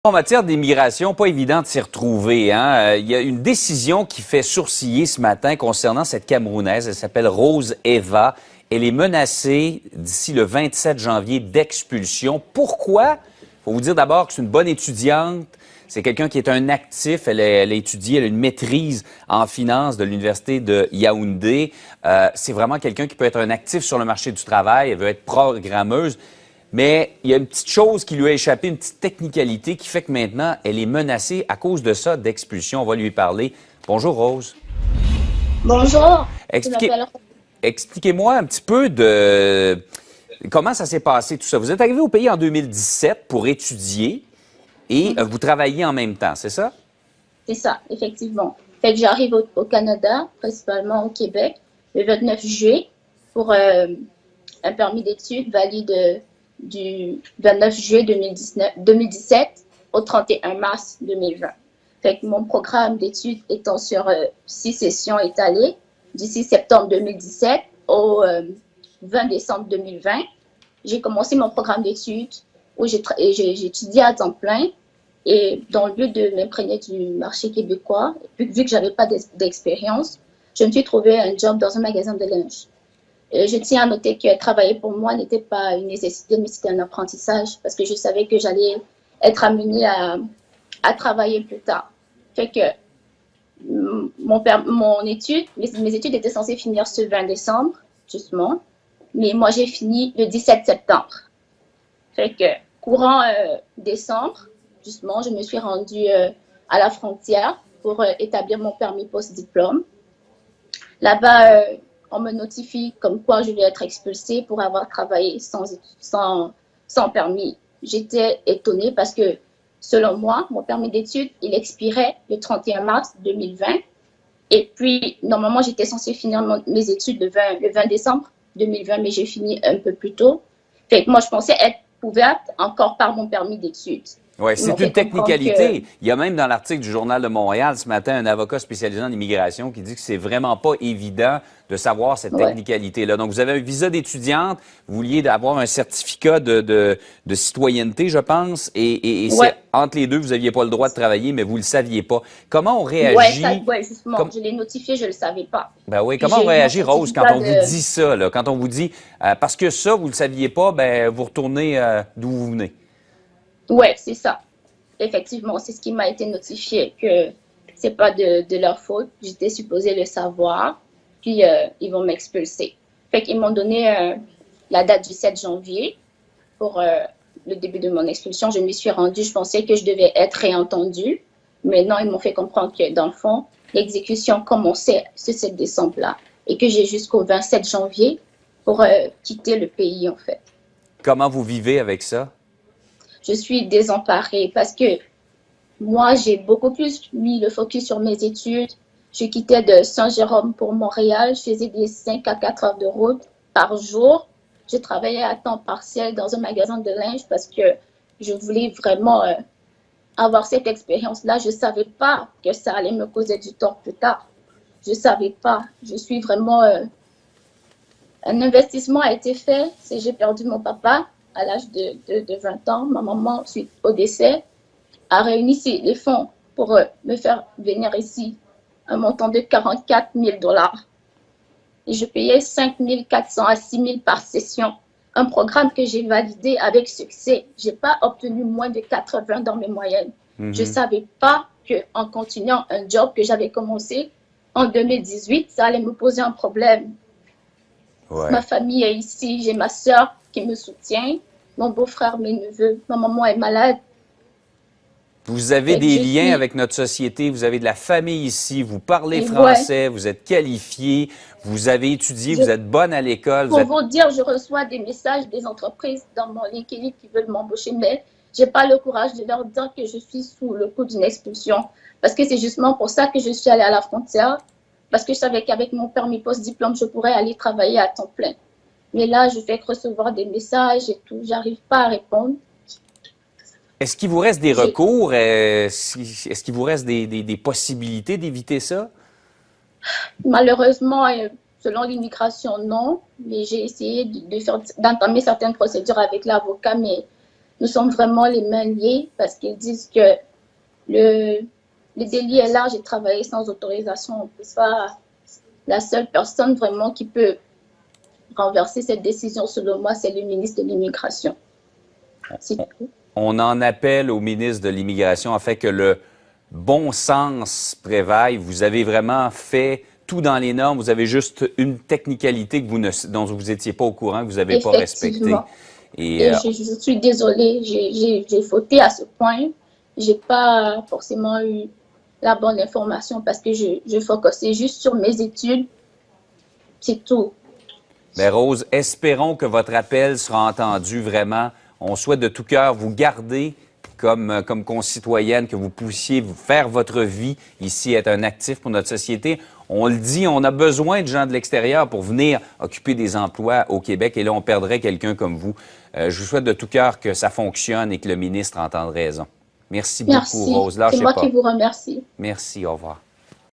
En matière d'immigration, pas évident de s'y retrouver, hein? Il y a une décision qui fait sourciller ce matin concernant cette Camerounaise. Elle s'appelle Rose Eva. Elle est menacée d'ici le 27 janvier d'expulsion. Pourquoi? Il faut vous dire d'abord que c'est une bonne étudiante. C'est quelqu'un qui est un actif. Elle a étudié, elle a une maîtrise en finance de l'Université de Yaoundé. C'est vraiment quelqu'un qui peut être un actif sur le marché du travail. Elle veut être programmeuse. Mais il y a une petite chose qui lui a échappé, une petite technicalité qui fait que maintenant, elle est menacée à cause de ça d'expulsion. On va lui parler. Bonjour, Rose. Bonjour, Expliquez-moi un petit peu de comment ça s'est passé tout ça. Vous êtes arrivé au pays en 2017 pour étudier et vous travaillez en même temps, c'est ça? c'est ça, effectivement. Fait que j'arrive au Canada, principalement au Québec, le 29 juillet pour un permis d'études valide du 29 juillet 2017 au 31 mars 2020. Fait que mon programme d'études étant sur 6 sessions étalées, du 6 septembre 2017 au 20 décembre 2020, j'ai commencé mon programme d'études où j'ai étudié à temps plein et dans le but de m'imprégner du marché québécois, vu que j'avais pas d'expérience, je me suis trouvé un job dans un magasin de linge. Je tiens à noter que travailler pour moi n'était pas une nécessité, mais c'était un apprentissage parce que je savais que j'allais être amenée à travailler plus tard. Fait que mes études étaient censées finir ce 20 décembre, justement, mais moi j'ai fini le 17 septembre. Fait que courant décembre, justement, je me suis rendue à la frontière pour établir mon permis post-diplôme. Là-bas, on me notifie comme quoi je vais être expulsée pour avoir travaillé sans permis. J'étais étonnée parce que, selon moi, mon permis d'études, il expirait le 31 mars 2020. Et puis, normalement, j'étais censée finir mes études le 20 décembre 2020, mais j'ai fini un peu plus tôt. Fait que moi, je pensais être couverte encore par mon permis d'études. Oui, c'est une technicalité. Il y a même dans l'article du Journal de Montréal ce matin un avocat spécialisé en immigration qui dit que c'est vraiment pas évident de savoir cette technicalité-là. Donc, vous avez un visa d'étudiante, vous vouliez avoir un certificat de citoyenneté, je pense, et entre les deux, vous n'aviez pas le droit de travailler, mais vous ne le saviez pas. Comment on réagit? Oui, justement, je l'ai notifié, je ne le savais pas. Ben oui, comment on réagit, Rose, quand on vous dit ça, là, quand on vous dit, parce que ça, vous ne le saviez pas, ben vous retournez d'où vous venez? Oui, c'est ça. Effectivement, c'est ce qui m'a été notifié, que c'est pas de leur faute. J'étais supposée le savoir, puis ils vont m'expulser. Fait qu'ils m'ont donné la date du 7 janvier pour le début de mon expulsion. Je m'y suis rendue, je pensais que je devais être réentendue. Mais non, ils m'ont fait comprendre que, dans le fond, l'exécution commençait ce 7 décembre-là et que j'ai jusqu'au 27 janvier pour quitter le pays, en fait. Comment vous vivez avec ça? Je suis désemparée parce que moi, j'ai beaucoup plus mis le focus sur mes études. Je quittais de Saint-Jérôme pour Montréal. Je faisais des 5 à 4 heures de route par jour. Je travaillais à temps partiel dans un magasin de linge parce que je voulais vraiment avoir cette expérience-là. Je ne savais pas que ça allait me causer du tort plus tard. Je ne savais pas. Je suis vraiment... un investissement a été fait. J'ai perdu mon papa à l'âge de 20 ans. Ma maman, suite au décès, a réuni les fonds pour me faire venir ici, un montant de 44 000 $. Et je payais 5 400 à 6 000 par session. Un programme que j'ai validé avec succès. Je n'ai pas obtenu moins de 80 dans mes moyennes. Je ne savais pas qu'en continuant un job que j'avais commencé en 2018, ça allait me poser un problème. Ouais. Ma famille est ici, j'ai ma soeur qui me soutient, mon beau-frère, mes neveux, ma maman est malade. Vous avez des liens avec notre société, vous avez de la famille ici, vous parlez français, vous êtes qualifié, vous avez étudié, vous êtes bonne à l'école. Pour vous dire, je reçois des messages des entreprises dans mon LinkedIn qui veulent m'embaucher, mais je n'ai pas le courage de leur dire que je suis sous le coup d'une expulsion. Parce que c'est justement pour ça que je suis allée à la frontière, parce que je savais qu'avec mon permis post-diplôme, je pourrais aller travailler à temps plein. Mais là, je fais que recevoir des messages et tout, j'arrive pas à répondre. Est-ce qu'il vous reste des recours? Est-ce qu'il vous reste des possibilités d'éviter ça? Malheureusement, selon l'immigration, non. Mais j'ai essayé d'entamer certaines procédures avec l'avocat, mais nous sommes vraiment les mains liées parce qu'ils disent que le, le délit est là, j'ai travaillé sans autorisation. C'est pas la seule personne vraiment qui peut renverser cette décision, selon moi, c'est le ministre de l'Immigration. C'est tout. On en appelle au ministre de l'Immigration afin que le bon sens prévaille. Vous avez vraiment fait tout dans les normes. Vous avez juste une technicalité dont vous n'étiez pas au courant, que vous n'avez pas respectée. Et je suis désolée, j'ai fauté à ce point. J'ai pas forcément eu la bonne information parce que je focusais juste sur mes études. C'est tout. Bien, Rose, espérons que votre appel sera entendu vraiment. On souhaite de tout cœur vous garder comme concitoyenne, que vous puissiez faire votre vie ici, être un actif pour notre société. On le dit, on a besoin de gens de l'extérieur pour venir occuper des emplois au Québec et là, on perdrait quelqu'un comme vous. Je vous souhaite de tout cœur que ça fonctionne et que le ministre entende raison. Merci beaucoup, Rose. C'est moi qui vous remercie. Merci, au revoir.